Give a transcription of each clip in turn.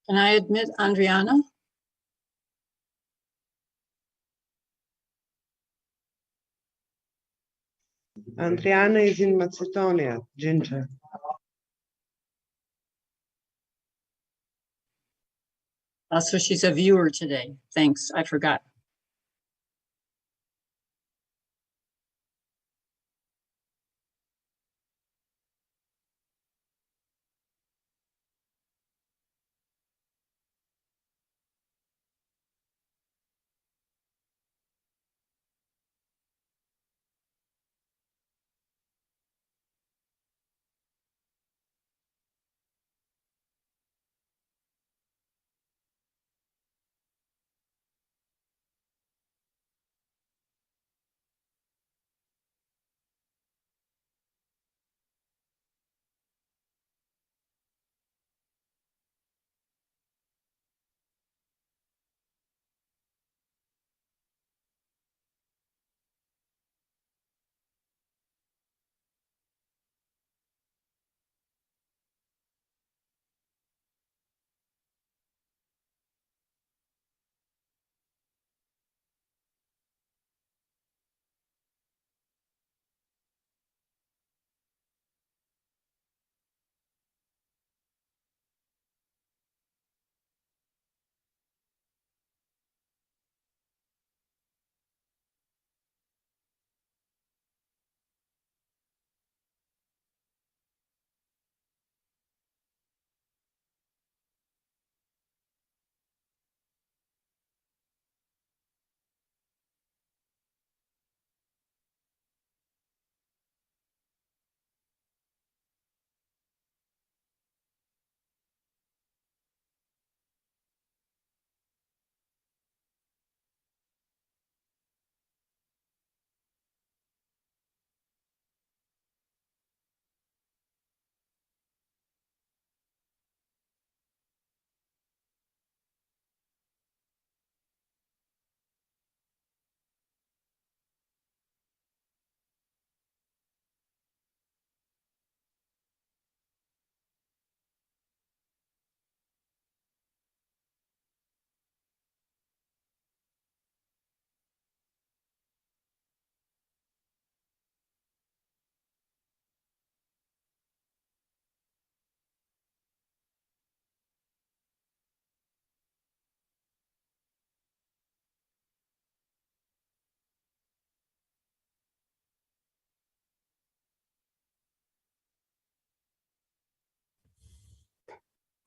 Can I admit Andriana? Andriana is in Macedonia, Ginger. So she's a viewer today. Thanks, I forgot.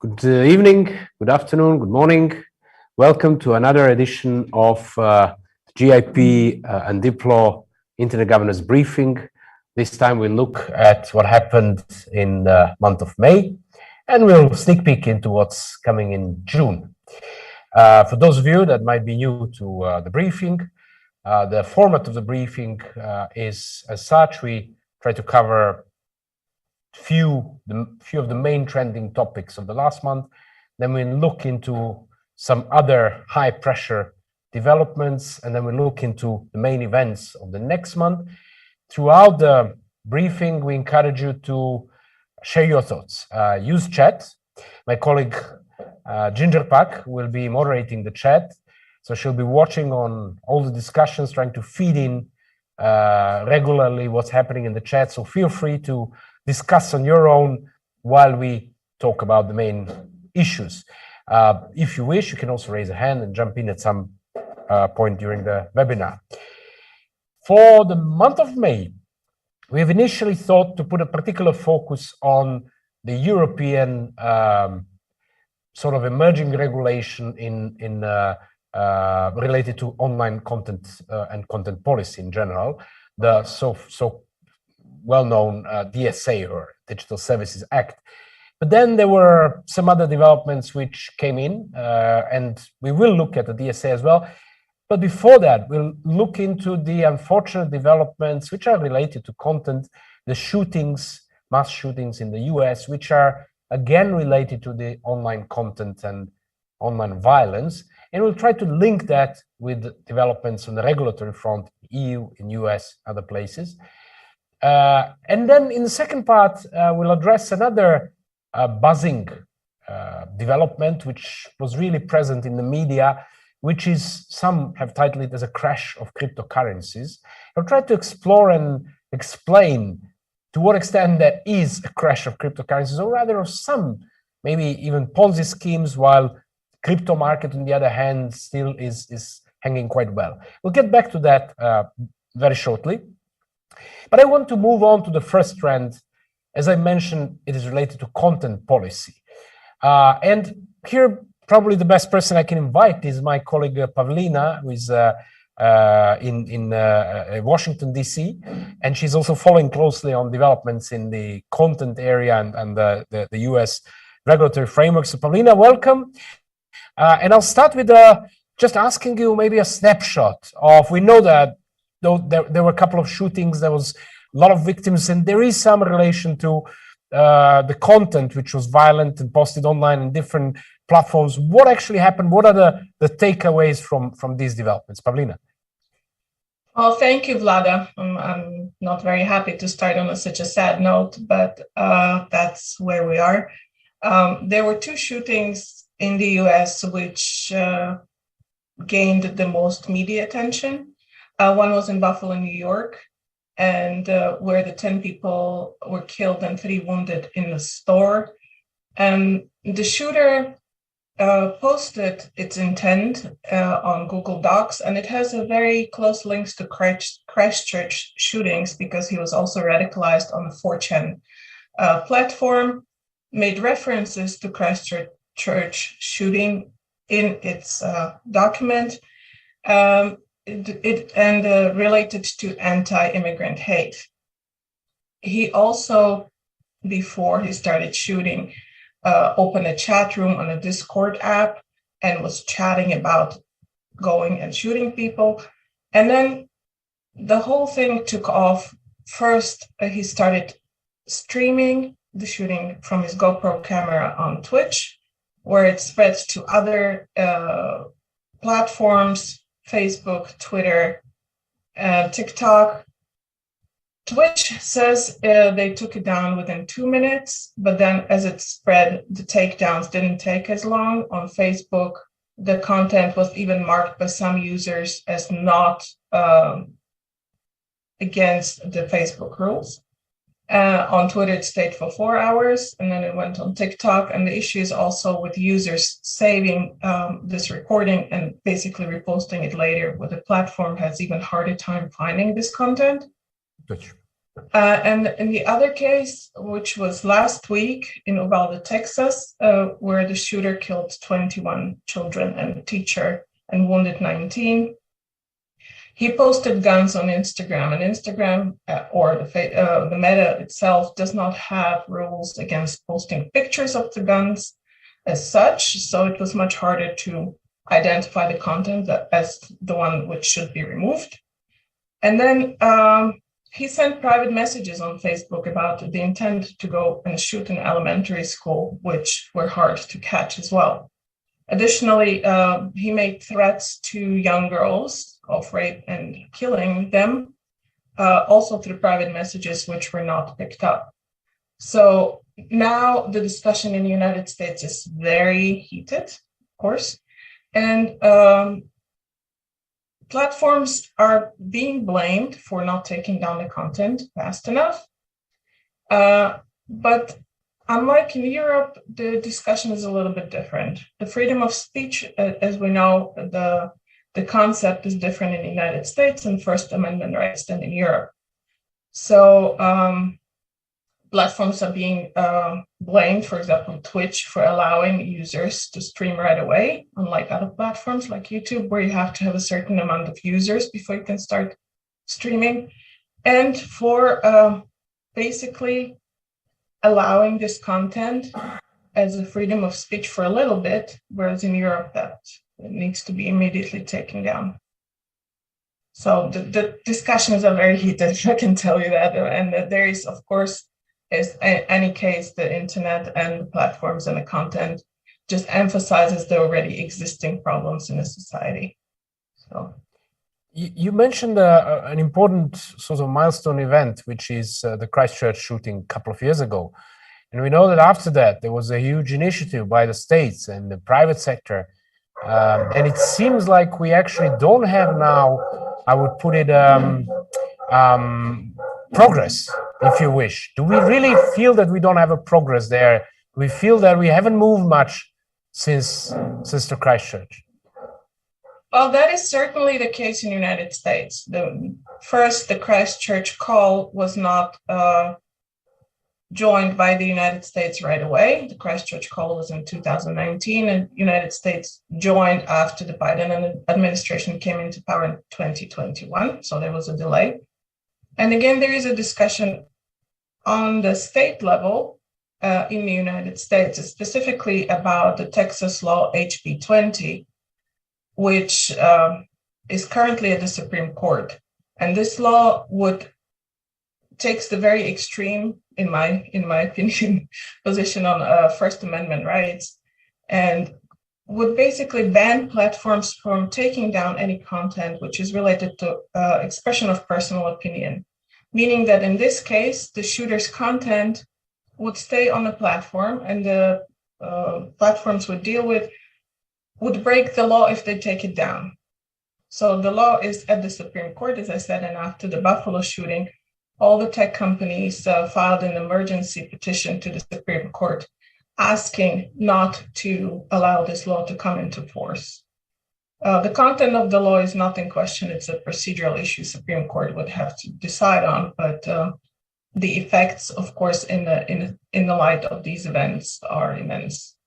Good evening, good afternoon, good morning. Welcome to another edition of GIP and Diplo Internet Governance Briefing. This time we'll look at what happened in the month of May, and we'll sneak peek into what's coming in June. For those of you that might be new to the briefing, the format of the briefing is as such. We try to cover few of the main trending topics of the last month. Then we look into some other high pressure developments, and then we look into the main events of the next month. Throughout the briefing, we encourage you to share your thoughts. Use chat. My colleague Ginger Pak will be moderating the chat, so she'll be watching on all the discussions, trying to feed in regularly what's happening in the chat. So feel free to discuss on your own while we talk about the main issues. If you wish, you can also raise a hand and jump in at some point during the webinar. For the month of May, we've initially thought to put a particular focus on the European sort of emerging regulation in related to online content and content policy in general, the so well-known DSA, or Digital Services Act. But then there were some other developments which came in, and we will look at the DSA as well. But before that, we'll look into the unfortunate developments which are related to content, the shootings, mass shootings in the US, which are again related to the online content and online violence. And we'll try to link that with developments on the regulatory front, EU, in US, other places. And then in the second part, we'll address another buzzing development which was really present in the media, which is, some have titled it as a crash of cryptocurrencies. I'll try to explore and explain to what extent that is a crash of cryptocurrencies, or rather of some, maybe even Ponzi schemes, while crypto market, on the other hand, still is hanging quite well. We'll get back to that very shortly. But I want to move on to the first trend. As I mentioned, it is related to content policy. And here, probably the best person I can invite is my colleague Pavlina, who is in Washington, D.C., and she's also following closely on developments in the content area and the U.S. regulatory framework. So Pavlina, welcome. And I'll start with just asking you maybe a snapshot of, we know that though there were a couple of shootings, there was a lot of victims, and there is some relation to the content which was violent and posted online in different platforms. What actually happened? What are the takeaways from these developments? Pavlina. Well, thank you, Vlada. I'm not very happy to start on such a sad note, but that's where we are. There were two shootings in the US which gained the most media attention. One was in Buffalo, New York, and where the 10 people were killed and 3 wounded in the store. The shooter posted its intent on Google Docs, and it has a very close links to Christchurch shootings, because he was also radicalized on the 4chan platform, made references to Christchurch shooting in its document, related to anti-immigrant hate. He also, before he started shooting, opened a chat room on a Discord app and was chatting about going and shooting people. And then the whole thing took off. First, he started streaming the shooting from his GoPro camera on Twitch, where it spreads to other platforms, Facebook, Twitter, TikTok. Twitch says they took it down within 2 minutes, but then as it spread, the takedowns didn't take as long. On Facebook, the content was even marked by some users as not against the Facebook rules. On Twitter, it stayed for 4 hours, and then it went on TikTok. And the issue is also with users saving this recording and basically reposting it later, where the platform has even harder time finding this content. And in the other case, which was last week in Uvalde, Texas, where the shooter killed 21 children and a teacher and wounded 19, he posted guns on Instagram, and Instagram or the Meta itself does not have rules against posting pictures of the guns as such. So it was much harder to identify the content as the one which should be removed. And then he sent private messages on Facebook about the intent to go and shoot an elementary school, which were hard to catch as well. Additionally, he made threats to young girls of rape and killing them, also through private messages, which were not picked up. So now the discussion in the United States is very heated, of course, and platforms are being blamed for not taking down the content fast enough. But unlike in Europe, the discussion is a little bit different. The freedom of speech, as we know, the concept is different in the United States and First Amendment rights than in Europe. So platforms are being blamed, for example, Twitch, for allowing users to stream right away, unlike other platforms like YouTube, where you have to have a certain amount of users before you can start streaming, and for basically allowing this content as a freedom of speech for a little bit, whereas in Europe that needs to be immediately taken down. So the discussions are very heated, I can tell you that. And there is, of course, as any case, the internet and the platforms and the content just emphasizes the already existing problems in a society. So you mentioned an important sort of milestone event, which is the Christchurch shooting a couple of years ago. And we know that after that, there was a huge initiative by the states and the private sector. And it seems like we actually don't have now, I would put it, progress, if you wish. Do we really feel that we don't have a progress there? Do we feel that we haven't moved much since the Christchurch? Well, that is certainly the case in the United States. The Christchurch call was not joined by the United States right away. The Christchurch call was in 2019, and the United States joined after the Biden administration came into power in 2021. So there was a delay. And again, there is a discussion on the state level in the United States, specifically about the Texas law HB 20, which is currently at the Supreme Court. And this law takes the very extreme, in my opinion, position on First Amendment rights, and would basically ban platforms from taking down any content which is related to expression of personal opinion, meaning that in this case, the shooter's content would stay on the platform, and the platforms would break the law if they take it down. So the law is at the Supreme Court, as I said, and after the Buffalo shooting, all the tech companies filed an emergency petition to the Supreme Court asking not to allow this law to come into force. The content of the law is not in question. It's a procedural issue Supreme Court would have to decide on, but the effects, of course, in the light of these events are immense.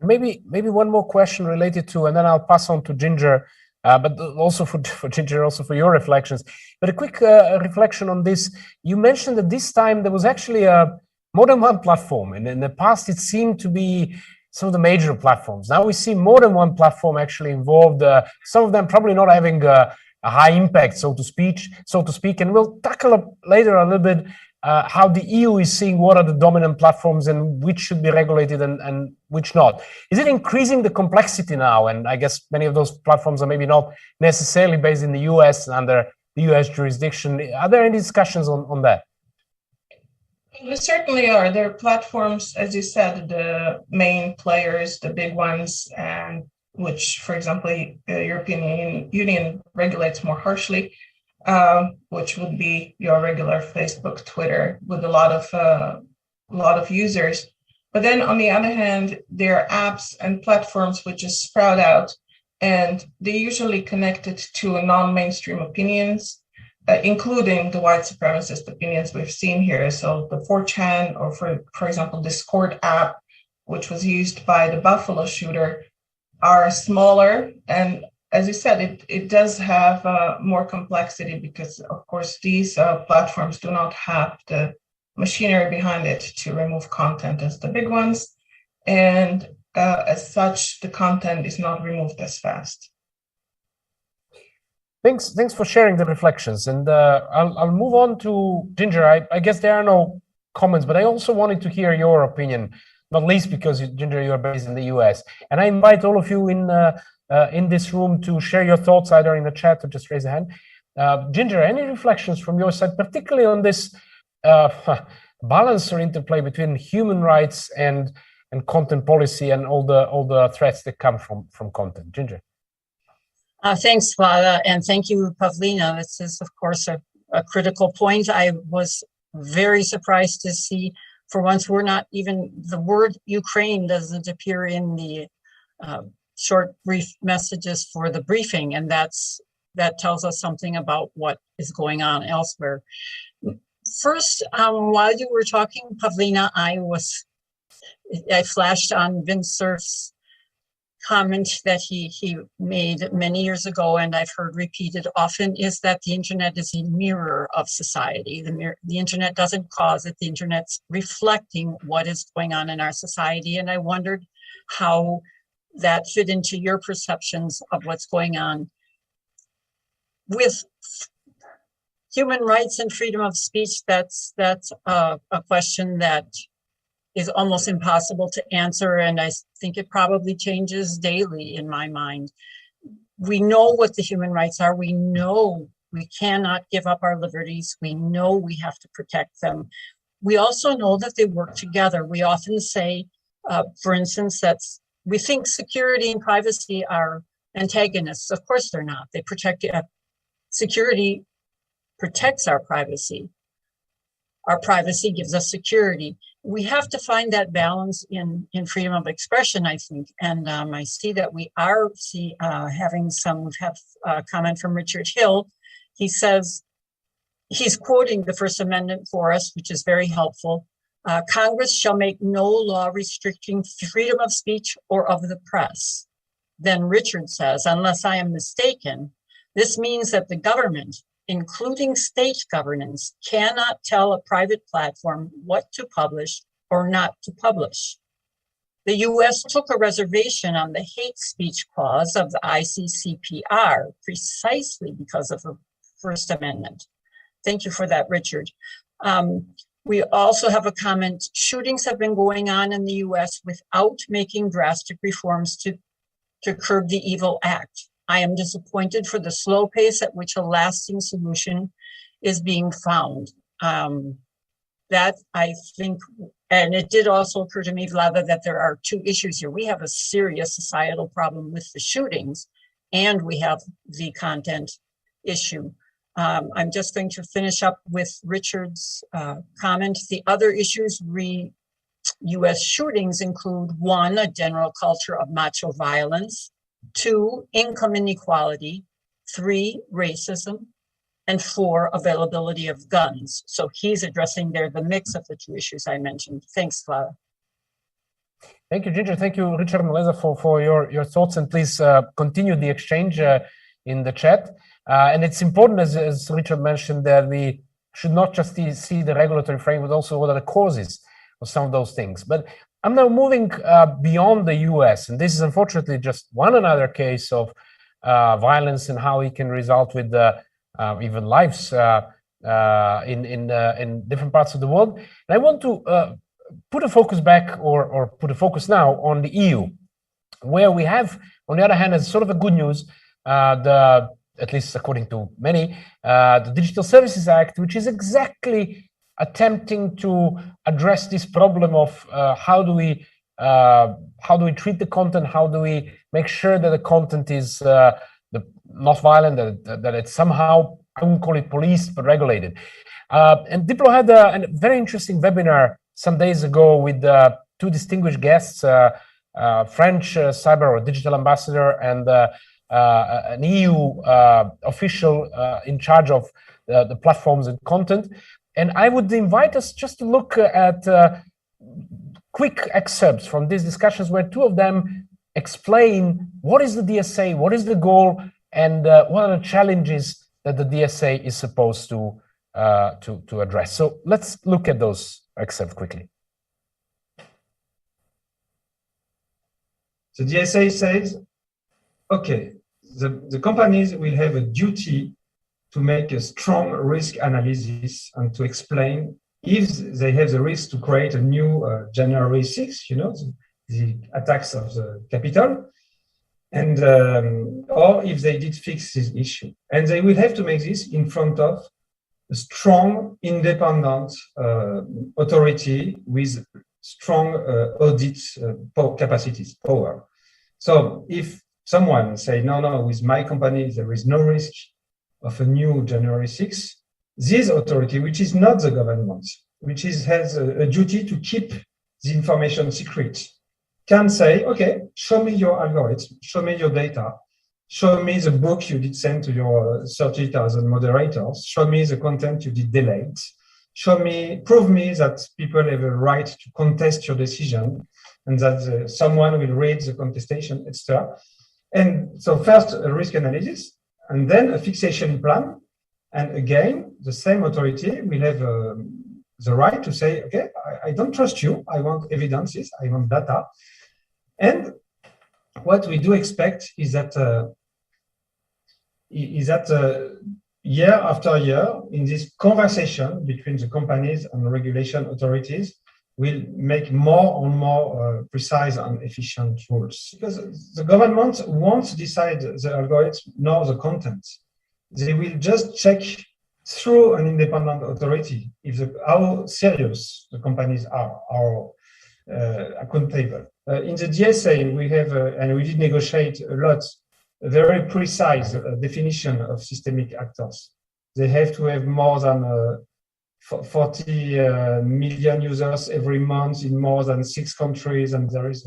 Maybe one more question related to, and then I'll pass on to Ginger, but also for Ginger, also for your reflections. But a quick reflection on this. You mentioned that this time there was actually more than one platform, and in the past it seemed to be some of the major platforms. Now we see more than one platform actually involved. Some of them probably not having a high impact, so to speak. And we'll tackle later a little bit how the EU is seeing what are the dominant platforms and which should be regulated and which not. Is it increasing the complexity now? And I guess many of those platforms are maybe not necessarily based in the US under the US jurisdiction. Are there any discussions on that? There certainly are. There are platforms, as you said, the main players, the big ones, and which, for example, the European Union regulates more harshly, which would be your regular Facebook, Twitter, with a lot of users. But then, on the other hand, there are apps and platforms which just sprout out, and they're usually connected to non-mainstream opinions, including the white supremacist opinions we've seen here. So the 4chan, or for example, Discord app, which was used by the Buffalo shooter, are smaller. And as you said, it does have more complexity because, of course, these platforms do not have the machinery behind it to remove content as the big ones. And as such, the content is not removed as fast. Thanks for sharing the reflections. And I'll move on to Ginger. I guess there are no comments, but I also wanted to hear your opinion, not least because, Ginger, you are based in the US. And I invite all of you in this room to share your thoughts either in the chat or just raise a hand. Ginger, any reflections from your side, particularly on this balance or interplay between human rights and content policy and all the threats that come from content? Ginger. Thanks, Vlada, and thank you, Pavlina. This is, of course, a critical point. I was very surprised to see, for once, we're not even, the word Ukraine doesn't appear in the short, brief messages for the briefing, and that tells us something about what is going on elsewhere. First, while you were talking, Pavlina, I flashed on Vince Cerf's comment that he made many years ago, and I've heard repeated often, is that the internet is a mirror of society. The internet doesn't cause it. The internet's reflecting what is going on in our society. And I wondered how that fit into your perceptions of what's going on with human rights and freedom of speech. That's a question that is almost impossible to answer, and I think it probably changes daily in my mind. We know what the human rights are. We know we cannot give up our liberties. We know we have to protect them. We also know that they work together. We often say, for instance, we think security and privacy are antagonists. Of course they're not. They protect, security protects our privacy. Our privacy gives us security. We have to find that balance in freedom of expression, I think. And I see that we are we have a comment from Richard Hill. He says, he's quoting the First Amendment for us, which is very helpful. Congress shall make no law restricting freedom of speech or of the press. Then Richard says, unless I am mistaken, this means that the government, including state governance, cannot tell a private platform what to publish or not to publish. The US took a reservation on the hate speech clause of the ICCPR precisely because of the First Amendment. Thank you for that, Richard. We also have a comment, shootings have been going on in the US without making drastic reforms to curb the evil act. I am disappointed for the slow pace at which a lasting solution is being found. That I think, and it did also occur to me, Vlada, that there are two issues here. We have a serious societal problem with the shootings, and we have the content issue. I'm just going to finish up with Richard's comment. The other issues US shootings include 1, a general culture of macho violence, 2, income inequality, 3, racism, and 4, availability of guns. So he's addressing there the mix of the two issues I mentioned. Thanks, Vlada. Thank you, Ginger. Thank you, Richard and Meleza, for your thoughts, and please continue the exchange in the chat. And it's important, as Richard mentioned, that we should not just see the regulatory framework, but also what are the causes of some of those things. But I'm now moving beyond the US, and this is unfortunately just one another case of violence and how it can result with even lives in different parts of the world. And I want to put a focus back, or put a focus now on the EU, where we have, on the other hand, as sort of a good news, at least according to many, the Digital Services Act, which is exactly attempting to address this problem of how do we treat the content, how do we make sure that the content is not violent, that it's somehow, I wouldn't call it policed, but regulated. And Diplo had a very interesting webinar some days ago with 2 distinguished guests, French cyber or digital ambassador and an EU official in charge of the platforms and content. And I would invite us just to look at quick excerpts from these discussions where 2 of them explain what is the DSA, what is the goal, and what are the challenges that the DSA is supposed to address. So let's look at those excerpts quickly. The DSA says, okay, the companies will have a duty to make a strong risk analysis and to explain if they have the risk to create a new January 6th, you know, the attacks of the Capitol, and or if they did fix this issue. And they will have to make this in front of a strong, independent authority with strong audit capacities, power. So if someone say, no, with my company, there is no risk of a new January 6th, this authority, which is not the government, which has a duty to keep the information secret, can say, okay, show me your algorithm, show me your data, show me the book you did send to your 30,000 moderators, show me the content you did delete, prove me that people have a right to contest your decision and that someone will read the contestation, etc. And so first a risk analysis, and then a fixation plan. And again, the same authority will have the right to say, okay, I don't trust you. I want evidences. I want data. And what we do expect is that year after year, in this conversation between the companies and regulation authorities, will make more and more precise and efficient rules. Because the government won't decide the algorithm nor the content. They will just check through an independent authority if how serious the companies are accountable. In the DSA, we have, and we did negotiate a lot, a very precise definition of systemic actors. They have to have more than 40 million users every month in more than 6 countries, and there is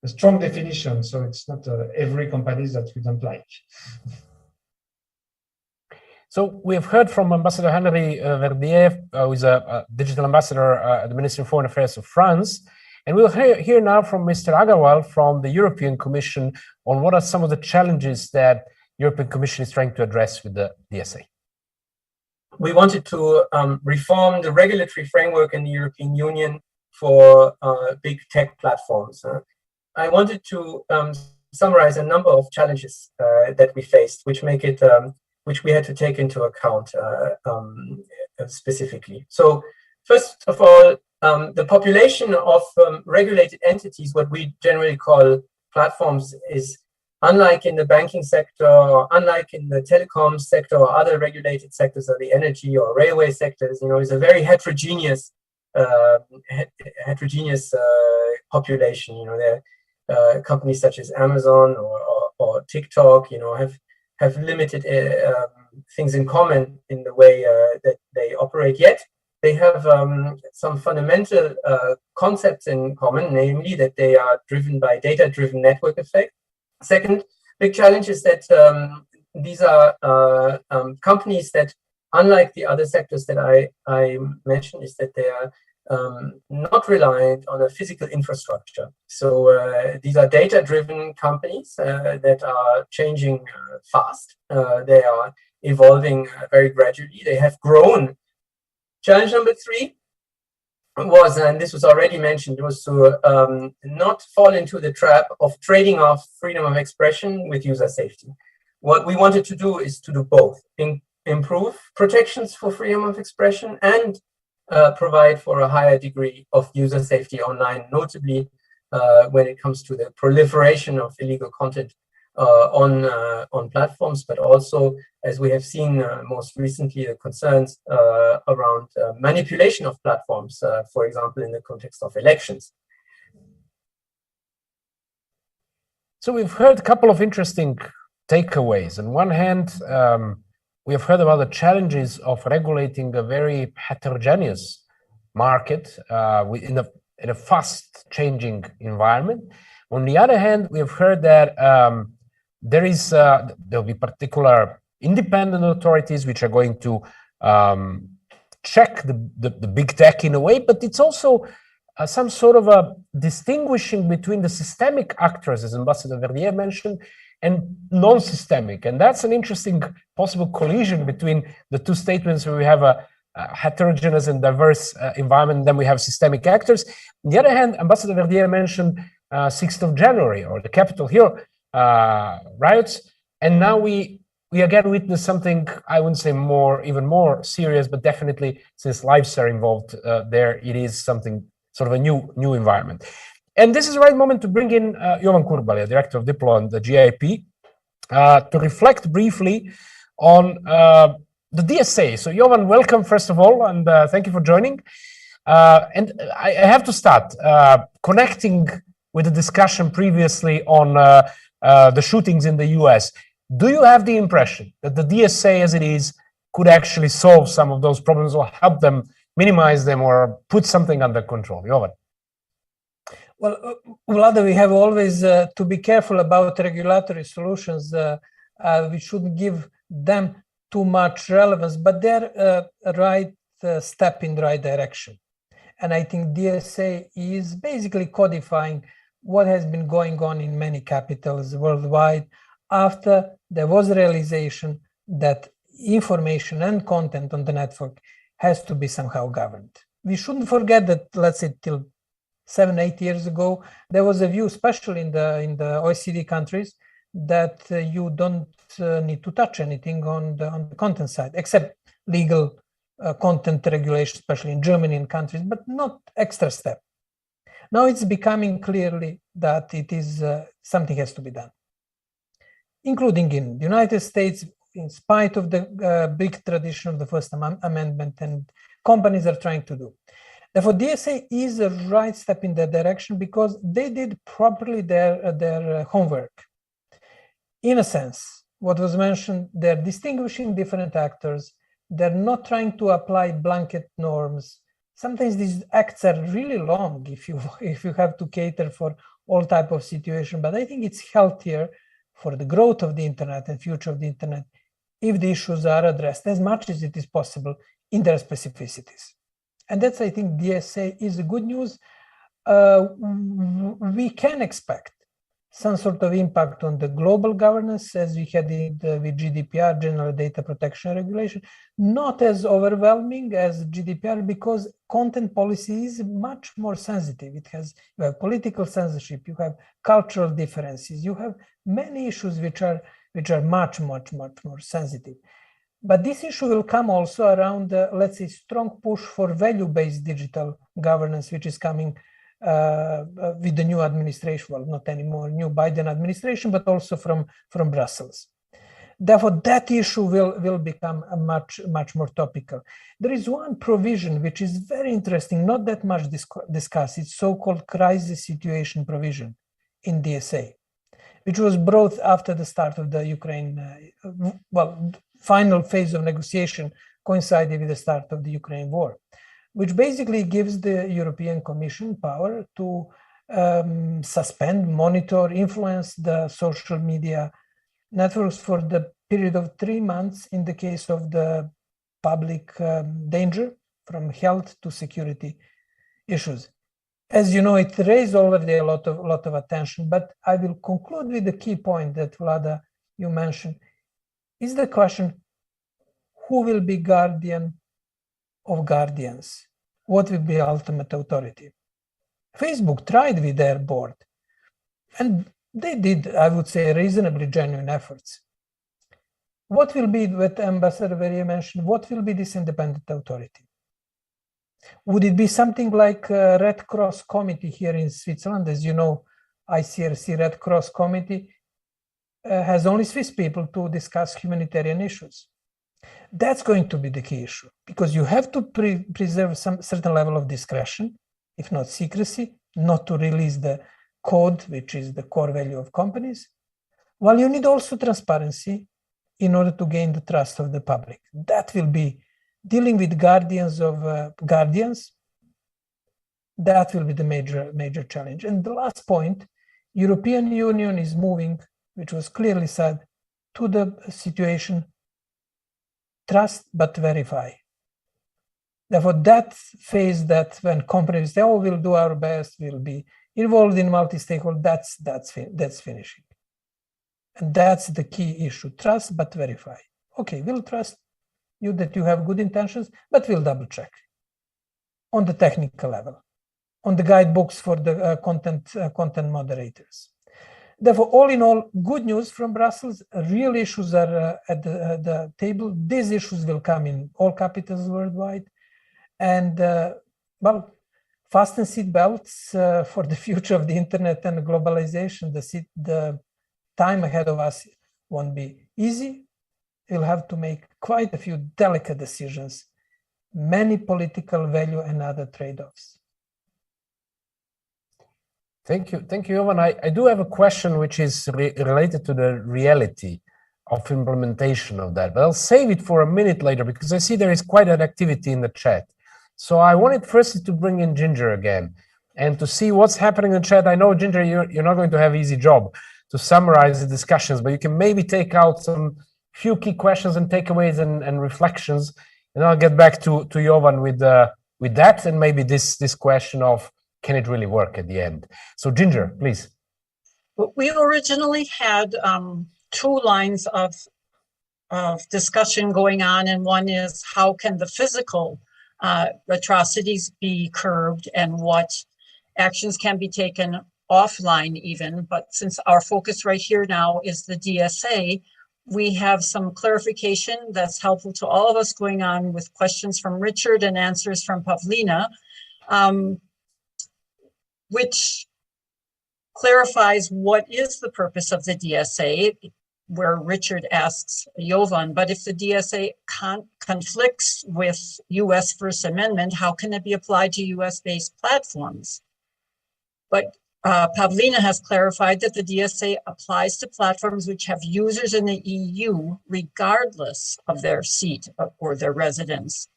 a strong definition, so it's not every company that we don't like. So we have heard from Ambassador Henry Verdier, who is a digital ambassador at the Ministry of Foreign Affairs of France. And we'll hear now from Mr. Agarwal from the European Commission on what are some of the challenges that European Commission is trying to address with the DSA. We wanted to reform the regulatory framework in the European Union for big tech platforms. I wanted to summarize a number of challenges that we faced, which make it which we had to take into account specifically. So first of all, the population of regulated entities, what we generally call platforms, is unlike in the banking sector, or unlike in the telecom sector or other regulated sectors of the energy or railway sectors, is a very heterogeneous population. There are companies such as Amazon or TikTok, have limited things in common in the way that they operate, yet they have some fundamental concepts in common, namely that they are driven by data-driven network effect. Second big challenge is that these are companies that, unlike the other sectors that I mentioned, is that they are not reliant on a physical infrastructure. So these are data-driven companies that are changing fast. They are evolving very gradually. They have grown. Challenge number 3 was, and this was already mentioned, was to not fall into the trap of trading off freedom of expression with user safety. What we wanted to do is to do both, improve protections for freedom of expression and provide for a higher degree of user safety online, notably when it comes to the proliferation of illegal content on platforms, but also, as we have seen most recently, the concerns around manipulation of platforms, for example, in the context of elections. So we've heard a couple of interesting takeaways. On one hand, we have heard about the challenges of regulating a very heterogeneous market in a fast-changing environment. On the other hand, we have heard that there'll be particular independent authorities which are going to check the big tech in a way, but it's also some sort of a distinguishing between the systemic actors, as Ambassador Verdier mentioned, and non-systemic. And that's an interesting possible collision between the two statements, where we have a heterogeneous and diverse environment, and then we have systemic actors. On the other hand, Ambassador Verdier mentioned 6th of January, or the Capitol Hill riots. And now we again witness something, I wouldn't say even more serious, but definitely, since lives are involved there, it is something sort of a new environment. And this is the right moment to bring in Jovan Kurbalija, Director of Diplo and the GIP, to reflect briefly on the DSA. So Jovan, welcome first of all, and thank you for joining. And I have to start connecting with the discussion previously on the shootings in the US. Do you have the impression that the DSA as it is could actually solve some of those problems, or help them, minimize them, or put something under control? Jovan. Well, Vlada, we have always to be careful about regulatory solutions. We shouldn't give them too much relevance, but they're a right step in the right direction. And I think DSA is basically codifying what has been going on in many capitals worldwide after there was a realization that information and content on the network has to be somehow governed. We shouldn't forget that, let's say, till 7-8 years ago, there was a view, especially in the OECD countries, that you don't need to touch anything on the content side, except legal content regulation, especially in Germany and countries, but not extra step. Now it's becoming clearly that it is something has to be done, including in the United States. in spite of the big tradition of the First Amendment, and companies are trying to do. Therefore, DSA is a right step in that direction because they did properly their homework. In a sense, what was mentioned, they're distinguishing different actors. They're not trying to apply blanket norms. Sometimes these acts are really long if you have to cater for all type of situation. But I think it's healthier for the growth of the internet and future of the internet if the issues are addressed as much as it is possible in their specificities. And that's, I think, DSA is good news. We can expect some sort of impact on the global governance as we had with GDPR, General Data Protection Regulation, not as overwhelming as GDPR because content policy is much more sensitive. You have political censorship, you have cultural differences, you have many issues which are much more sensitive. But this issue will come also around, let's say, strong push for value-based digital governance, which is coming with the new administration, well, not anymore new Biden administration, but also from Brussels. Therefore, that issue will become a much more topical. There is one provision which is very interesting, not that much discussed. It's so-called crisis situation provision in DSA, which was brought after the start of the Ukraine, final phase of negotiation coincided with the start of the Ukraine war, which basically gives the European Commission power to suspend, monitor, influence the social media networks for the period of 3 months in the case of the public danger from health to security issues. As you know, it raised already a lot of attention, but I will conclude with the key point that Vlada, you mentioned, is the question, who will be guardian of guardians? What will be ultimate authority? Facebook tried with their board, and they did, I would say, reasonably genuine efforts. What will be, what Ambassador Verrier mentioned, what will be this independent authority? Would it be something like a Red Cross Committee here in Switzerland? As you know, ICRC Red Cross Committee has only Swiss people to discuss humanitarian issues. That's going to be the key issue, because you have to preserve some certain level of discretion, if not secrecy, not to release the code, which is the core value of companies, while you need also transparency in order to gain the trust of the public. That will be dealing with guardians of guardians. That will be the major challenge. And the last point, European Union is moving, which was clearly said, to the situation trust but verify. Therefore, that phase that when companies say, "Oh, we'll do our best, we'll be involved in multi-stakeholder," that's finishing, and that's the key issue: trust but verify. Okay, we'll trust you that you have good intentions, but we'll double check on the technical level, on the guidebooks for the content moderators. Therefore, all in all, good news from Brussels. Real issues are at the table. These issues will come in all capitals worldwide. And, fasten seat belts for the future of the internet and globalization. The time ahead of us won't be easy. We'll have to make quite a few delicate decisions, many political value and other trade-offs. Thank you, Jovan. I do have a question which is related to the reality of implementation of that, but I'll save it for a minute later because I see there is quite an activity in the chat. So I wanted first to bring in Ginger again and to see what's happening in the chat. I know, Ginger, you're not going to have an easy job to summarize the discussions, but you can maybe take out some few key questions and takeaways and reflections, and I'll get back to Jovan with that and maybe this question of, can it really work at the end? So Ginger, please. We originally had 2 lines of discussion going on, and one is how can the physical atrocities be curbed and what actions can be taken offline even. But since our focus right here now is the DSA, we have some clarification that's helpful to all of us going on with questions from Richard and answers from Pavlina, which clarifies what is the purpose of the DSA. where Richard asks Jovan, but if the DSA conflicts with US First Amendment, how can it be applied to US-based platforms? But Pavlina has clarified that the DSA applies to platforms which have users in the EU regardless of their seat or their residence.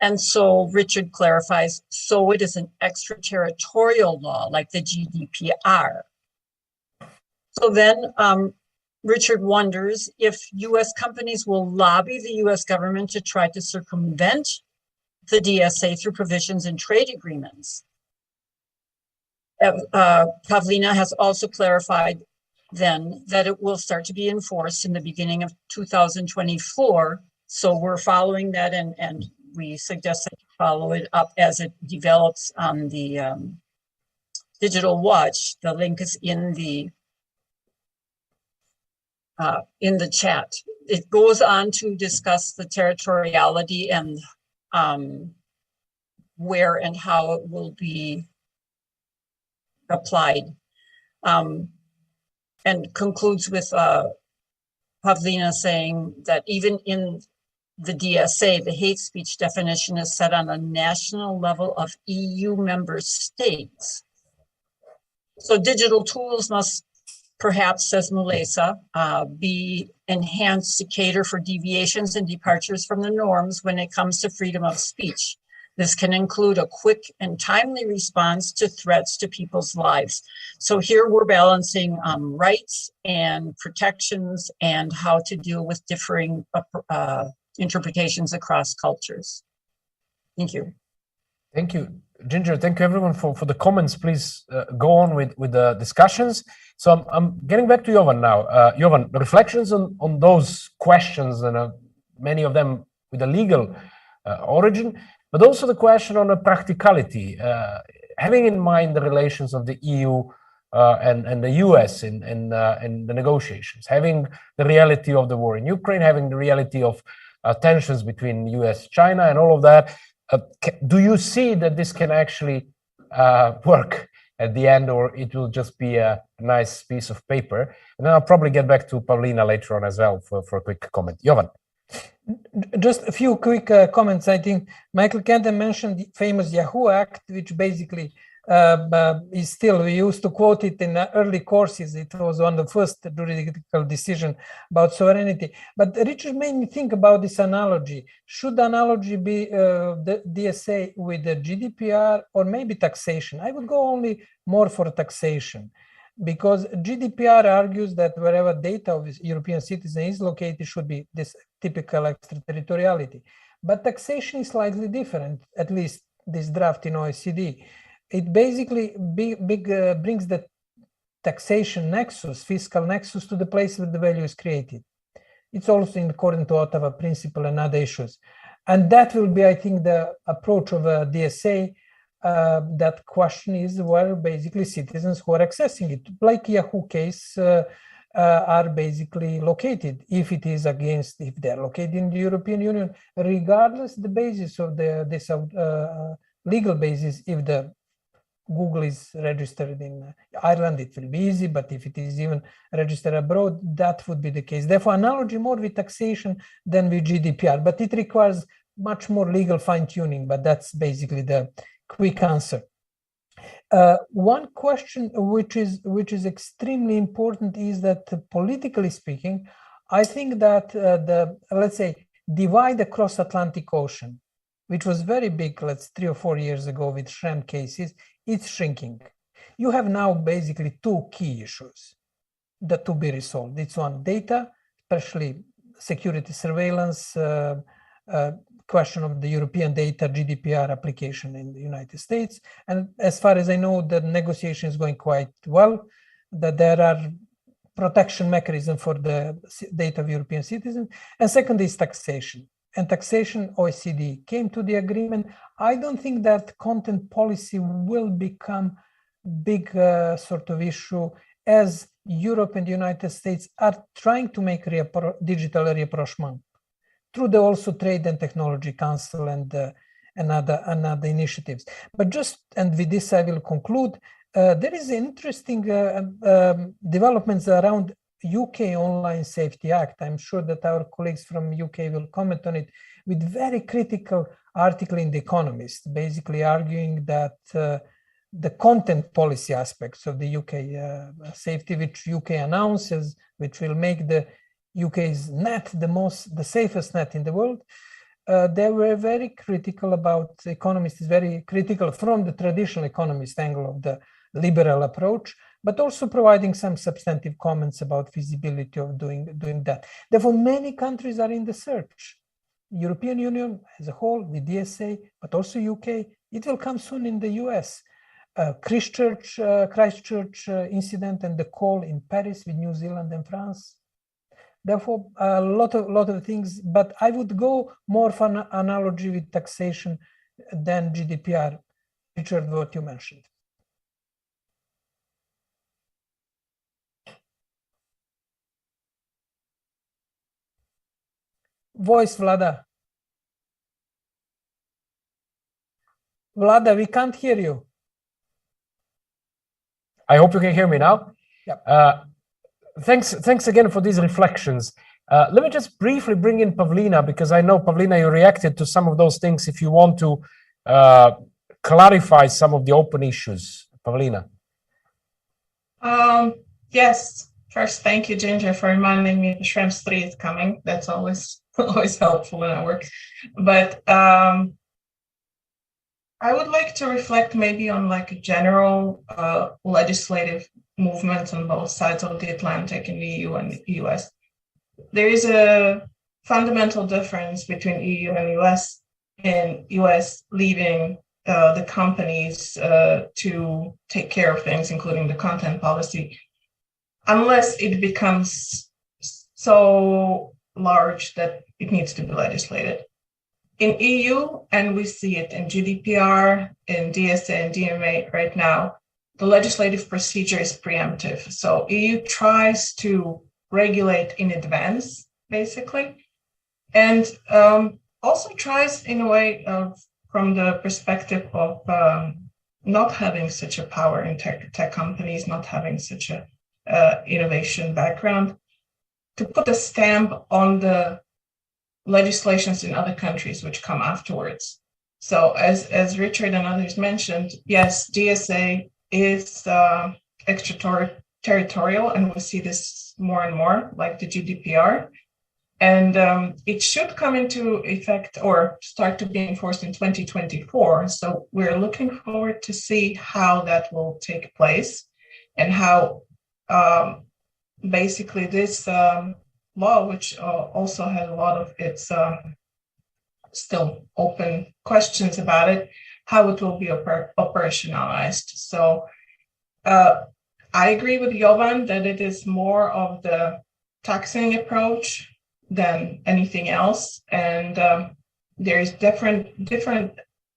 And so Richard clarifies, so it is an extraterritorial law like the GDPR. So then Richard wonders if US companies will lobby the US government to try to circumvent the DSA through provisions in trade agreements. Pavlina has also clarified then that it will start to be enforced in the beginning of 2024. So we're following that, and we suggest that you follow it up as it develops on the Digital Watch. The link is in the chat. It goes on to discuss the territoriality and where and how it will be applied, and concludes with Pavlina saying that even in the DSA, the hate speech definition is set on a national level of EU member states. So digital tools must, perhaps, says Mulesa, be enhanced to cater for deviations and departures from the norms when it comes to freedom of speech. This can include a quick and timely response to threats to people's lives. So here we're balancing rights and protections and how to deal with differing interpretations across cultures. Thank you. Thank you, Ginger. Thank you everyone for the comments. Please go on with the discussions. So I'm getting back to Jovan now. Jovan, reflections on those questions, and many of them with a legal origin, but also the question on the practicality, having in mind the relations of the EU and the US in the negotiations, having the reality of the war in Ukraine, having the reality of tensions between US, China, and all of that. Do you see that this can actually work at the end, or it will just be a nice piece of paper? And then I'll probably get back to Pavlina later on as well for a quick comment. Jovan. Just a few quick comments. I think Michael Kenton mentioned the famous Yahoo Act, which basically is still, we used to quote it in early courses. It was one of the first juridical decision about sovereignty. But Richard made me think about this analogy. Should the analogy be the DSA with the GDPR or maybe taxation? I would go only more for taxation, because GDPR argues that wherever data of European citizen is located should be this typical extraterritoriality. But taxation is slightly different, at least this draft in OECD. It basically brings the taxation nexus, fiscal nexus, to the place where the value is created. It's also in accordance to Ottawa principle and other issues. And that will be, I think, the approach of a DSA. That question is where basically citizens who are accessing it, like Yahoo case, are basically located. If it is against, if they're located in the European Union, regardless the basis of this legal basis, if the Google is registered in Ireland, it will be easy, but if it is even registered abroad, that would be the case. Therefore, analogy more with taxation than with GDPR, but it requires much more legal fine-tuning, but that's basically the quick answer. One question which is extremely important is that, politically speaking, I think that let's say, divide across Atlantic Ocean, which was very big, 3 or 4 years ago with Shrem cases, it's shrinking. You have now basically two key issues that to be resolved. It's one, data, especially security surveillance, question of the European data GDPR application in the United States. And as far as I know, the negotiation is going quite well, that there are protection mechanisms for the data of European citizens. And second is taxation. And taxation, OECD came to the agreement. I don't think that content policy will become big sort of issue, as Europe and the United States are trying to make digital rapprochement through the also Trade and Technology Council and other initiatives. But just, and with this I will conclude, there is interesting developments around UK Online Safety Act. I'm sure that our colleagues from UK will comment on it, with very critical article in The Economist, basically arguing that the content policy aspects of the UK safety, which UK announces, which will make the UK's net the safest net in the world, they were very critical about. The Economist is very critical from the traditional economist angle of the liberal approach, but also providing some substantive comments about feasibility of doing that. Therefore, many countries are in the search. European Union as a whole with DSA, but also UK. It will come soon in the US. Christchurch incident and the call in Paris with New Zealand and France. Therefore, a lot of things, but I would go more for an analogy with taxation than GDPR. Richard, what you mentioned. Voice, Vlada. Vlada, we can't hear you. I hope you can hear me now. Yeah. Thanks again for these reflections. Let me just briefly bring in Pavlina, because I know, Pavlina, you reacted to some of those things. If you want to clarify some of the open issues, Pavlina. Yes. First, thank you, Ginger, for reminding me the Schrems 3 is coming. That's always helpful in our work. But I would like to reflect maybe on like a general legislative movement on both sides of the Atlantic in the EU and the US. There is a fundamental difference between EU and US, in US leaving the companies to take care of things, including the content policy, unless it becomes so large that it needs to be legislated. In EU, and we see it in GDPR, in DSA and DMA right now, the legislative procedure is preemptive. So EU tries to regulate in advance, basically, and also tries in a way from the perspective of not having such a power in tech companies, not having such a innovation background, to put a stamp on the legislations in other countries which come afterwards. So as Richard and others mentioned, yes, DSA is extraterritorial, and we see this more and more, like the GDPR. And it should come into effect or start to be enforced in 2024. So we're looking forward to see how that will take place, and how basically this law, which also has a lot of its still open questions about it, how it will be operationalized. So I agree with Jovan that it is more of the taxing approach than anything else. And there's different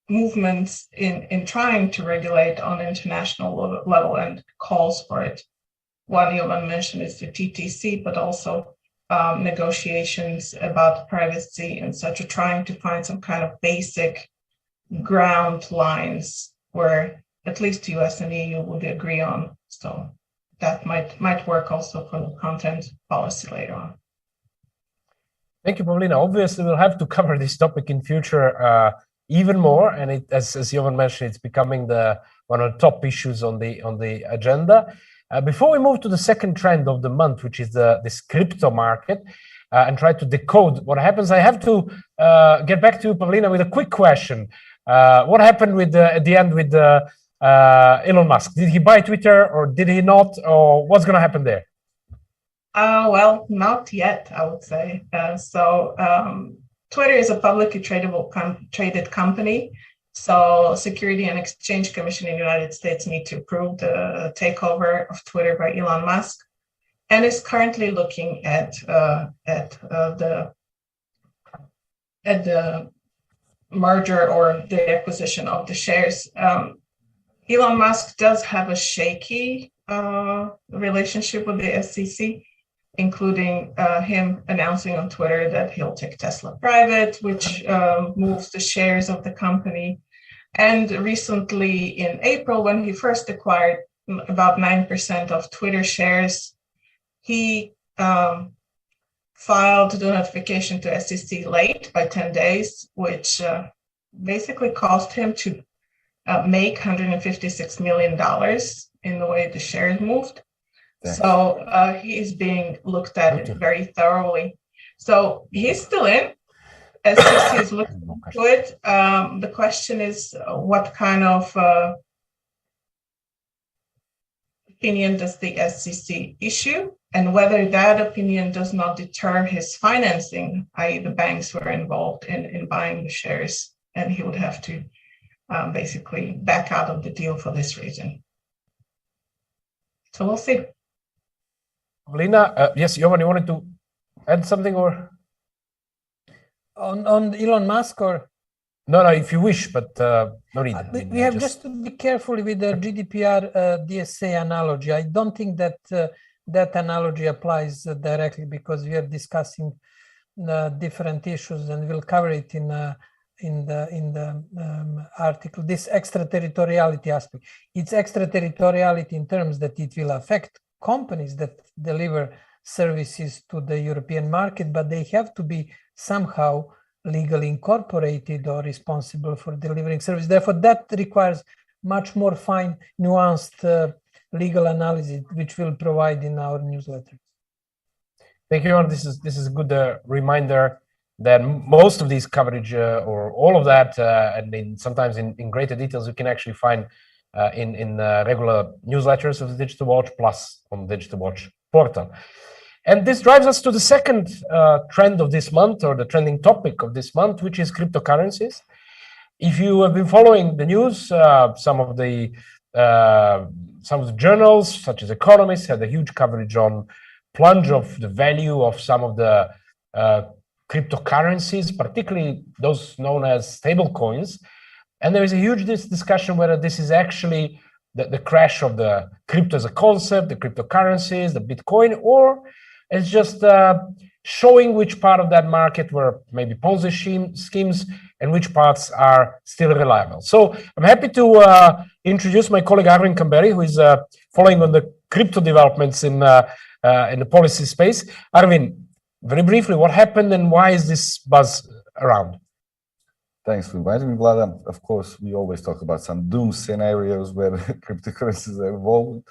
movements in trying to regulate on an international level and calls for it. One Jovan mentioned is the TTC, but also negotiations about privacy and such, trying to find some kind of basic ground lines where at least the US and the EU would agree on. So that might work also for the content policy later on. Thank you, Pavlina. Obviously, we'll have to cover this topic in future even more, and it, as Jovan mentioned, it's becoming one of the top issues on the agenda. Before we move to the second trend of the month, which is this crypto market, and try to decode what happens, I have to get back to you, Pavlina, with a quick question. What happened at the end with Elon Musk? Did he buy Twitter or did he not? Or what's going to happen there? Well, not yet, I would say. Twitter is a publicly traded company. So Security and Exchange Commission in the United States need to approve the takeover of Twitter by Elon Musk, and is currently looking at the merger or the acquisition of the shares. Elon Musk does have a shaky relationship with the SEC, including him announcing on Twitter that he'll take Tesla private, which moves the shares of the company. And recently in April, when he first acquired about 9% of Twitter shares, he filed the notification to SEC late by 10 days, which basically caused him to make $156 million in the way the shares moved. Thanks. So he is being looked at very thoroughly. So he's still in. SEC is looking into it. The question is, what kind of opinion does the SEC issue, and whether that opinion does not deter his financing, i.e. the banks were involved in buying the shares, and he would have to basically back out of the deal for this reason. So we'll see. Lina, yes, Jovan, you wanted to add something or? On Elon Musk or? No, if you wish, but no need. We have just to be careful with the GDPR DSA analogy. I don't think that that analogy applies directly, because we are discussing different issues, and we'll cover it in the article. This extraterritoriality aspect. It's extraterritoriality in terms that it will affect companies that deliver services to the European market, but they have to be somehow legally incorporated or responsible for delivering service. Therefore, that requires much more fine, nuanced legal analysis, which we'll provide in our newsletter. Thank you, Jovan. This is a good reminder that most of these coverage or all of that, and sometimes in greater details, you can actually find in regular newsletters of the Digital Watch, plus on the Digital Watch portal. And this drives us to the second trend of this month, or the trending topic of this month, which is cryptocurrencies. If you have been following the news, some of the journals, such as Economist, had a huge coverage on plunge of the value of some of the cryptocurrencies, particularly those known as stable coins. And there is a huge discussion whether this is actually the crash of the crypto as a concept, the cryptocurrencies, the Bitcoin, or it's just showing which part of that market were maybe Ponzi schemes and which parts are still reliable. So I'm happy to introduce my colleague Arvin Kamberi, who is following on the crypto developments in the policy space. Arvin, very briefly, what happened and why is this buzz around? Thanks for inviting me, Vlad. Of course, we always talk about some doom scenarios where cryptocurrencies are involved.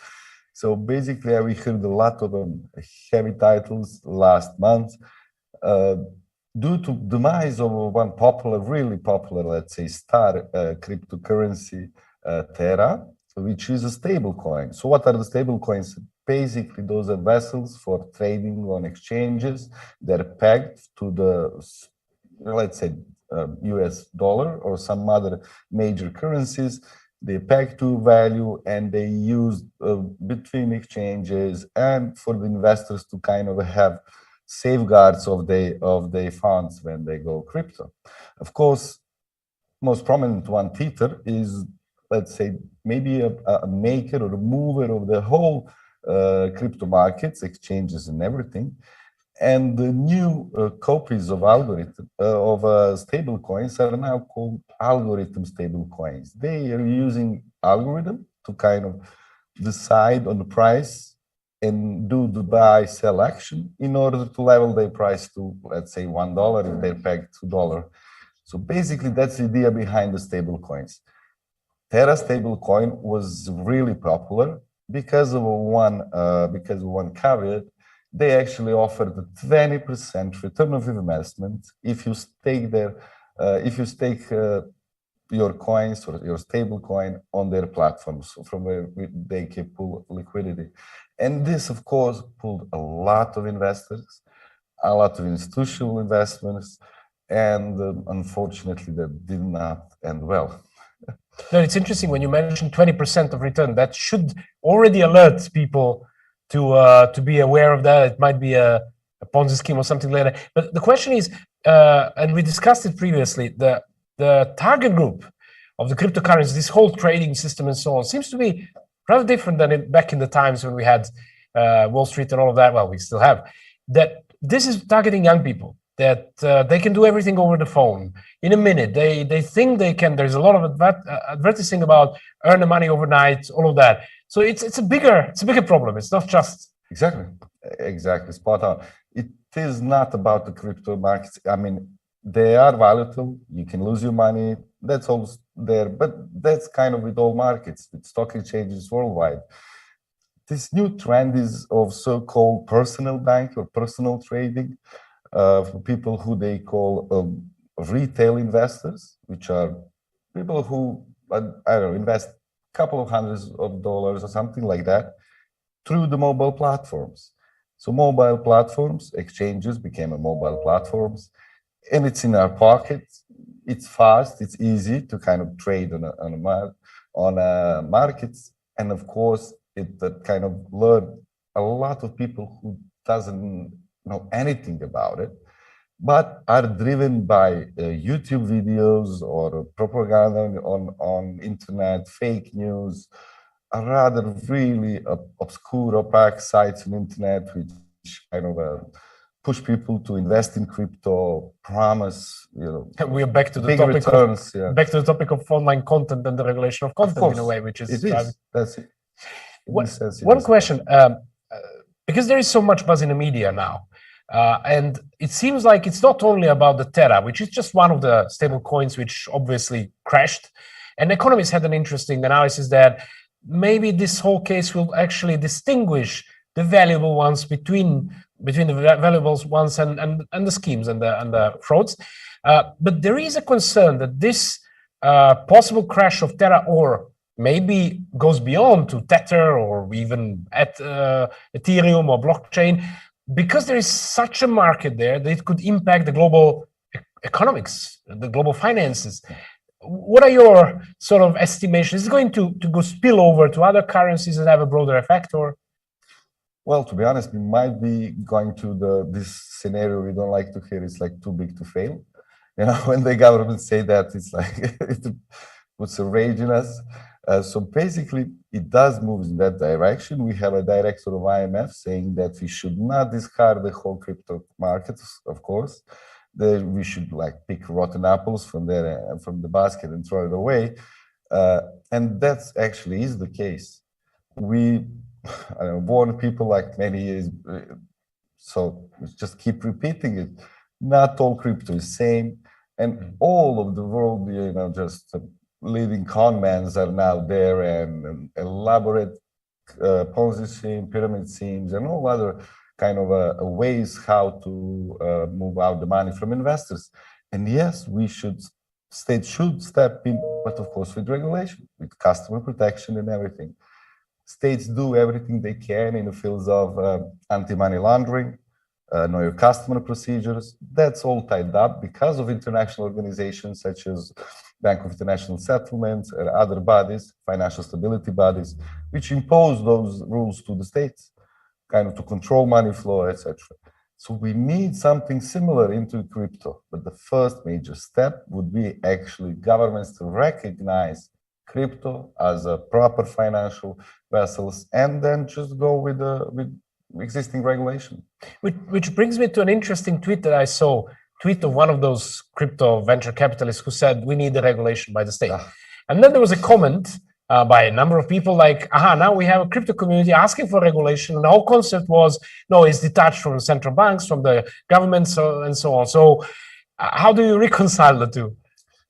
So basically, we heard a lot of heavy titles last month due to demise of one really popular, let's say, star cryptocurrency, Terra, which is a stable coin. So what are the stable coins? Basically, those are vessels for trading on exchanges. They're pegged to the, let's say, US dollar or some other major currencies. They peg to value and they use between exchanges and for the investors to kind of have safeguards of their funds when they go crypto. Of course, most prominent one, Tether, is, let's say, maybe a maker or a mover of the whole crypto markets, exchanges and everything. And the new copies of stable coins are now called algorithm stable coins. They are using algorithm to kind of decide on the price and do the buy sell action in order to level their price to, let's say, $1 if they're pegged to $2. So basically, that's the idea behind the stable coins. Terra stable coin was really popular because of one caveat. They actually offered a 20% return of investment if you stake your coins or your stable coin on their platforms, from where they can pull liquidity. And this, of course, pulled a lot of investors, a lot of institutional investments, and unfortunately, that did not end well. No, it's interesting when you mentioned 20% of return. That should already alert people to be aware of that. It might be a Ponzi scheme or something like that. But the question is, and we discussed it previously, the target group of the cryptocurrency, this whole trading system and so on, seems to be rather different than back in the times when we had Wall Street and all of that. Well, we still have. That this is targeting young people, that they can do everything over the phone in a minute. They think they can. There's a lot of advertising about earn the money overnight, all of that. So it's a bigger problem. It's not just Exactly, spot on. It is not about the crypto markets. I mean, they are volatile. You can lose your money. That's all there, but that's kind of with all markets, with stock exchanges worldwide. This new trend is of so-called personal bank or personal trading for people who they call retail investors, which are people who, I don't know, invest a couple of hundreds of dollars or something like that through the mobile platforms. So mobile platforms, exchanges became a mobile platforms, and it's in our pocket. It's fast, it's easy to kind of trade on markets, and of course, it that kind of lured a lot of people who doesn't know anything about it, but are driven by YouTube videos or propaganda on internet, fake news, rather really obscure, opaque sites on internet, which kind of push people to invest in crypto, promise, we are back to the big topic returns. back to the topic of online content and the regulation of content in a way, which is driving. That's it. One question, because there is so much buzz in the media now, and it seems like it's not only about the Terra, which is just one of the stable coins which obviously crashed, and economists had an interesting analysis that maybe this whole case will actually distinguish the valuable ones between the valuable ones and the schemes and the frauds. But there is a concern that this possible crash of Terra or maybe goes beyond to Tether or even at Ethereum or blockchain, because there is such a market there that it could impact the global economics, the global finances. What are your sort of estimations? Is it going to go spill over to other currencies and have a broader effect, or? Well, to be honest, we might be going to this scenario we don't like to hear. It's like too big to fail. When the government say that, it's like it puts a rage in us. So basically, it does move in that direction. We have a director of IMF saying that we should not discard the whole crypto markets, of course. That we should pick rotten apples from there from the basket and throw it away. And that's actually is the case. We warn people many years, so just keep repeating it. Not all crypto is same, and all of the world, just leading con men are now there and elaborate Ponzi scheme, pyramid schemes, and all other kind of ways how to move out the money from investors. And yes, state should step in, but of course with regulation, with customer protection and everything. States do everything they can in the fields of anti-money laundering, know your customer procedures. That's all tied up because of international organizations such as Bank of International Settlements and other bodies, financial stability bodies, which impose those rules to the states, kind of to control money flow, etc. So we need something similar into crypto. But the first major step would be actually governments to recognize crypto as a proper financial vessels, and then just go with existing regulation. Which brings me to an interesting tweet that I saw, tweet of one of those crypto venture capitalists who said, we need the regulation by the state. And then there was a comment by a number of people now we have a crypto community asking for regulation. And the whole concept was, no, it's detached from the central banks, from the governments, and so on. So how do you reconcile the two?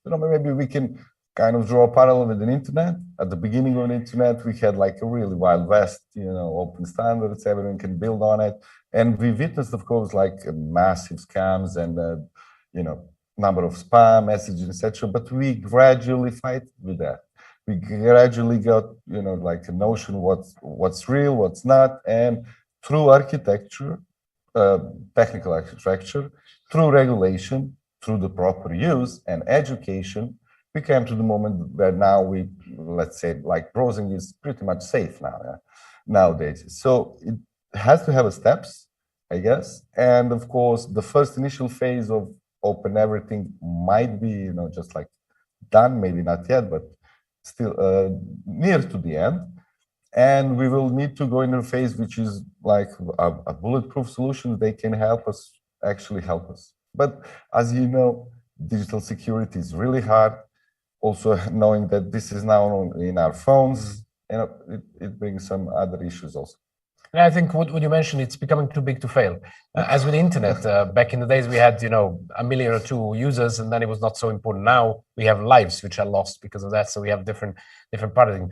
Maybe we can kind of draw a parallel with the internet. At the beginning of the internet, we had a really wild west, open standards, everyone can build on it. And we witnessed, of course, massive scams and, number of spam messages, etc. But we gradually fight with that. We gradually got, a notion what's real, what's not. And through architecture, technical architecture, through regulation, through the proper use and education, we came to the moment where now let's say, browsing is pretty much safe now, nowadays. So it has to have steps, I guess. And of course, the first initial phase of open everything might be, just done, maybe not yet, but still near to the end. And we will need to go into a phase which is a bulletproof solution. They can actually help us. But as you know, digital security is really hard. Also, knowing that this is now in our phones, it brings some other issues also. And I think what you mentioned, it's becoming too big to fail. As with the internet, back in the days, we had, 1 million or 2 users, and then it was not so important. Now we have lives which are lost because of that. So we have different paradigm.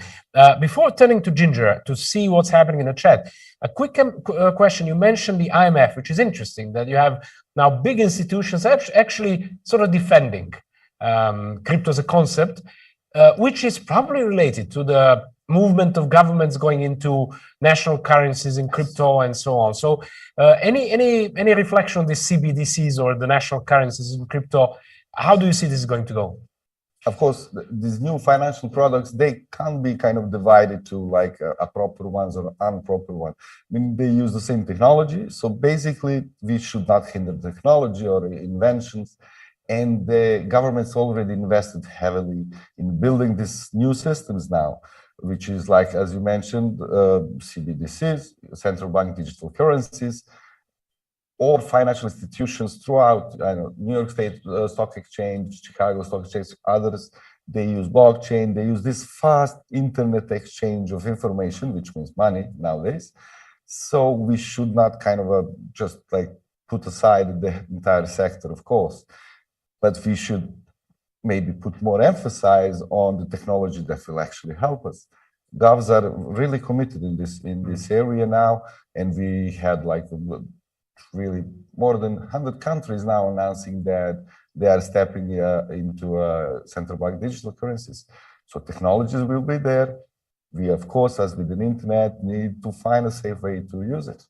Before turning to Ginger to see what's happening in the chat, a quick question. You mentioned the IMF, which is interesting that you have now big institutions actually sort of defending crypto as a concept, which is probably related to the movement of governments going into national currencies in crypto and so on. So any reflection on the CBDCs or the national currencies in crypto? How do you see this is going to go? Of course, these new financial products, they can't be kind of divided to like a proper ones or improper one. I mean, they use the same technology. So basically, we should not hinder technology or inventions. And the government's already invested heavily in building these new systems now, which is like, as you mentioned, CBDCs, central bank digital currencies, or financial institutions throughout New York State Stock Exchange, Chicago Stock Exchange, others, they use blockchain, they use this fast internet exchange of information, which means money nowadays. So we should not kind of just like put aside the entire sector, of course, but we should maybe put more emphasis on the technology that will actually help us. Govs are really committed in this area now, and we had like really more than 100 countries now announcing that they are stepping into central bank digital currencies. So technologies will be there. We, of course, as with the internet, need to find a safe way to use it.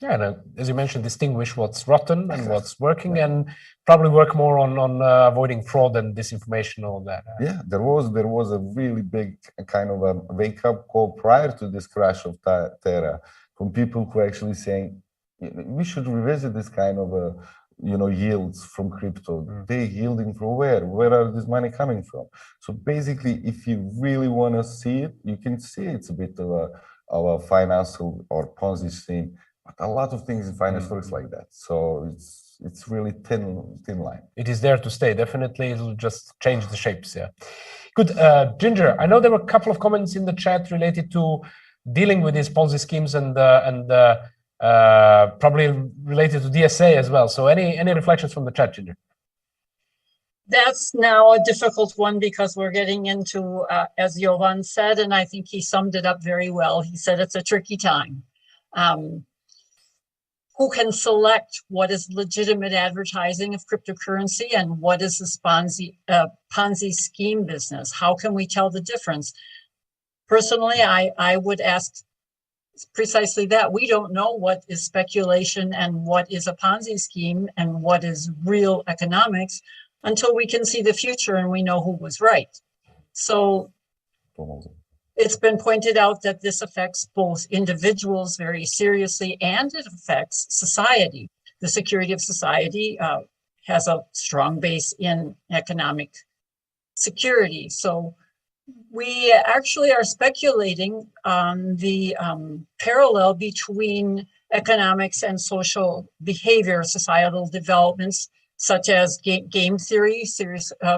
Yeah, and as you mentioned, distinguish what's rotten and what's working, and probably work more on avoiding fraud and disinformation, all that. Yeah, there was a really big kind of a wake-up call prior to this crash of Terra from people who are actually saying, we should revisit this kind of yields from crypto. They're yielding from where? Where are this money coming from? So basically, if you really want to see it, you can see it's a bit of a financial or Ponzi scheme. But a lot of things in finance works like that. So it's really thin line. It is there to stay. Definitely, it'll just change the shapes. Yeah. Good. Ginger, I know there were a couple of comments in the chat related to dealing with these Ponzi schemes and probably related to DSA as well. So any reflections from the chat, Ginger? That's now a difficult one because we're getting into, as Jovan said, and I think he summed it up very well. He said it's a tricky time. Who can select what is legitimate advertising of cryptocurrency and what is the Ponzi scheme business? How can we tell the difference? Personally, I would ask precisely that. We don't know what is speculation and what is a Ponzi scheme and what is real economics until we can see the future and we know who was right. So it's been pointed out that this affects both individuals very seriously and it affects society. The security of society has a strong base in economic security. So we actually are speculating on the parallel between economics and social behavior, societal developments, such as game theory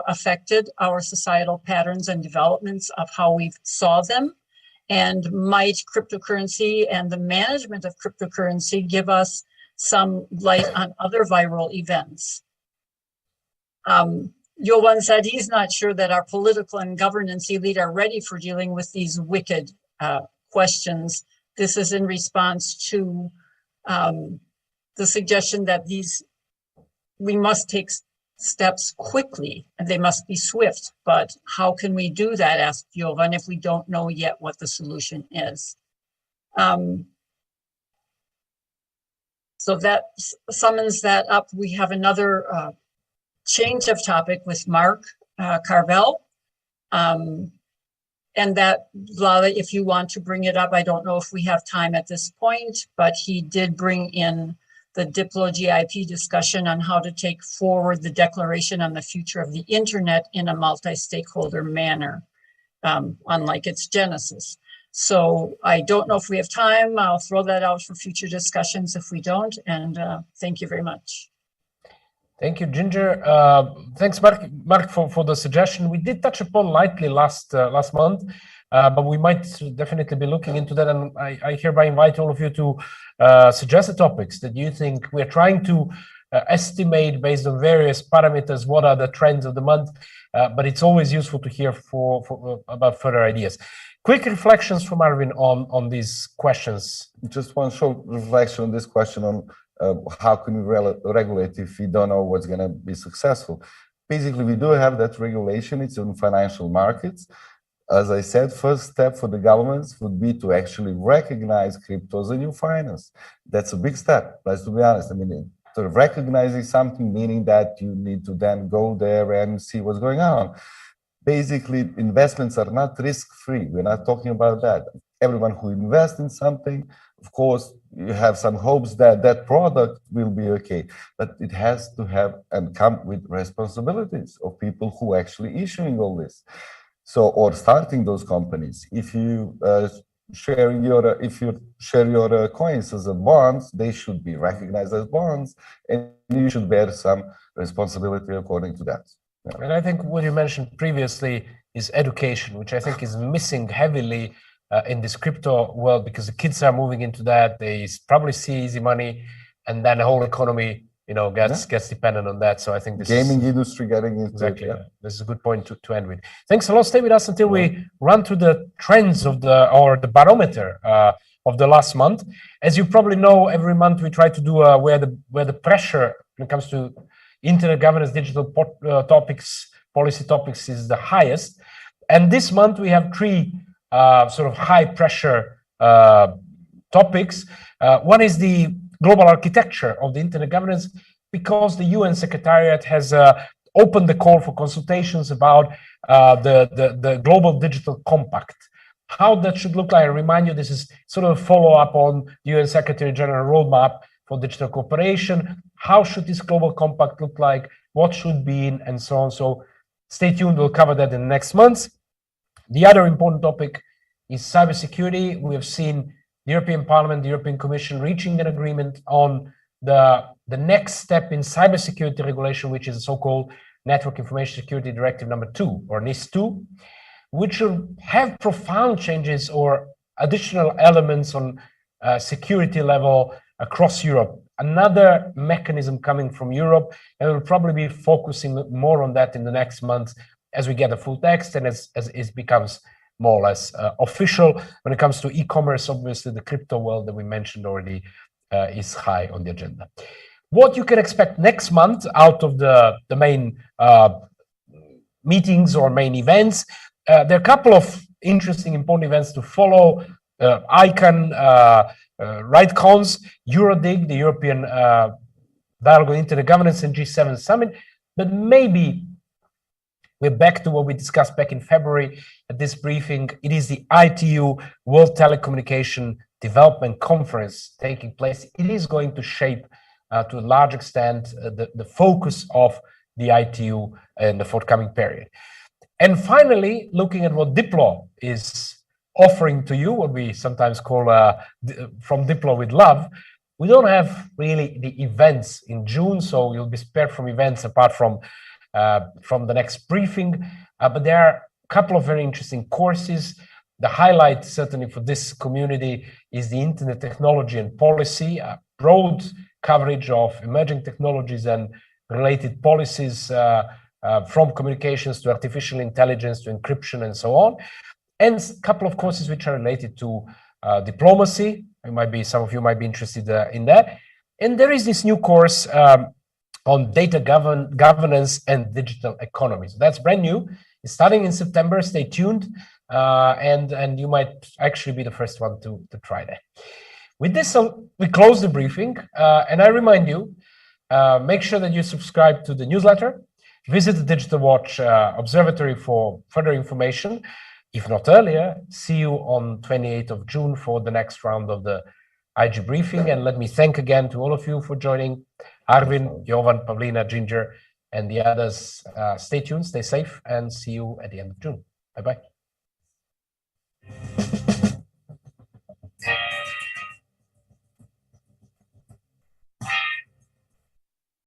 affected our societal patterns and developments of how we saw them. And might cryptocurrency and the management of cryptocurrency give us some light on other viral events? Jovan said he's not sure that our political and governance elite are ready for dealing with these wicked questions. This is in response to the suggestion that we must take steps quickly and they must be swift. But how can we do that, asked Jovan, if we don't know yet what the solution is? So that summons that up. We have another change of topic with Mark Carvel. And that, Lala, if you want to bring it up, I don't know if we have time at this point, but he did bring in the Diplo GIP discussion on how to take forward the declaration on the future of the internet in a multi-stakeholder manner, unlike its genesis. So I don't know if we have time. I'll throw that out for future discussions if we don't. And thank you very much. Thank you, Ginger. Thanks, Mark, for the suggestion. We did touch upon lightly last month, but we might definitely be looking into that. And I hereby invite all of you to suggest the topics that you think we're trying to estimate based on various parameters what are the trends of the month. But it's always useful to hear about further ideas. Quick reflections from Arvin on these questions. Just one short reflection on this question on how can we regulate if we don't know what's going to be successful. Basically, we do have that regulation. It's on financial markets. As I said, first step for the governments would be to actually recognize crypto as a new finance. That's a big step, let's be honest. I mean, sort of recognizing something, meaning that you need to then go there and see what's going on. Basically, investments are not risk-free. We're not talking about that. Everyone who invests in something, of course, you have some hopes that that product will be okay, but it has to have and come with responsibilities of people who are actually issuing all this. So, or starting those companies. If you share your coins as a bonds, they should be recognized as bonds, and you should bear some responsibility according to that. Yeah. And I think what you mentioned previously is education, which I think is missing heavily in this crypto world, because the kids are moving into that. They probably see easy money, and then the whole economy, gets dependent on that. So I think this gaming industry getting into exactly. Yeah. This is a good point to end with. Thanks a lot. Stay with us until we run through the trends of the barometer of the last month. As you probably know, every month we try to do where the pressure when it comes to internet governance, digital topics, policy topics is the highest. And this month we have three sort of high pressure topics. One is the global architecture of the internet governance, because the UN Secretariat has opened the call for consultations about the Global Digital Compact. How that should look like, I remind you, this is sort of a follow-up on the UN Secretary General roadmap for digital cooperation. How should this global compact look like? What should be in, and so on. So stay tuned, we'll cover that in the next months. The other important topic is cybersecurity. We have seen the European Parliament, the European Commission reaching an agreement on the next step in cybersecurity regulation, which is the so-called Network Information Security Directive number 2, or NIS2, which will have profound changes or additional elements on security level across Europe. Another mechanism coming from Europe, and we'll probably be focusing more on that in the next months as we get the full text and as it becomes more or less official. When it comes to e-commerce, obviously the crypto world that we mentioned already is high on the agenda. What you can expect next month out of the main meetings or main events, there are a couple of interesting, important events to follow. ICANN, RightCons, EuroDig, the European Dialogue on Internet Governance, and G7 Summit. But maybe we're back to what we discussed back in February at this briefing. It is the ITU World Telecommunication Development Conference taking place. It is going to shape to a large extent the focus of the ITU in the forthcoming period. And finally, looking at what Diplo is offering to you, what we sometimes call from Diplo with love. We don't have really the events in June, so you'll be spared from events apart from the next briefing. But there are a couple of very interesting courses. The highlight, certainly for this community, is the Internet Technology and Policy, a broad coverage of emerging technologies and related policies, from communications to artificial intelligence to encryption and so on. And a couple of courses which are related to diplomacy. Some of you might be interested in that. And there is this new course on data governance and digital economy. So that's brand new. It's starting in September. Stay tuned, and you might actually be the first one to try that. With this, we close the briefing, and I remind you, make sure that you subscribe to the newsletter. Visit the Digital Watch Observatory for further information. If not earlier, see you on 28th of June for the next round of the IG briefing. And let me thank again to all of you for joining. Arvin, Jovan, Pavlina, Ginger, and the others. Stay tuned, stay safe, and see you at the end of June. Bye-bye.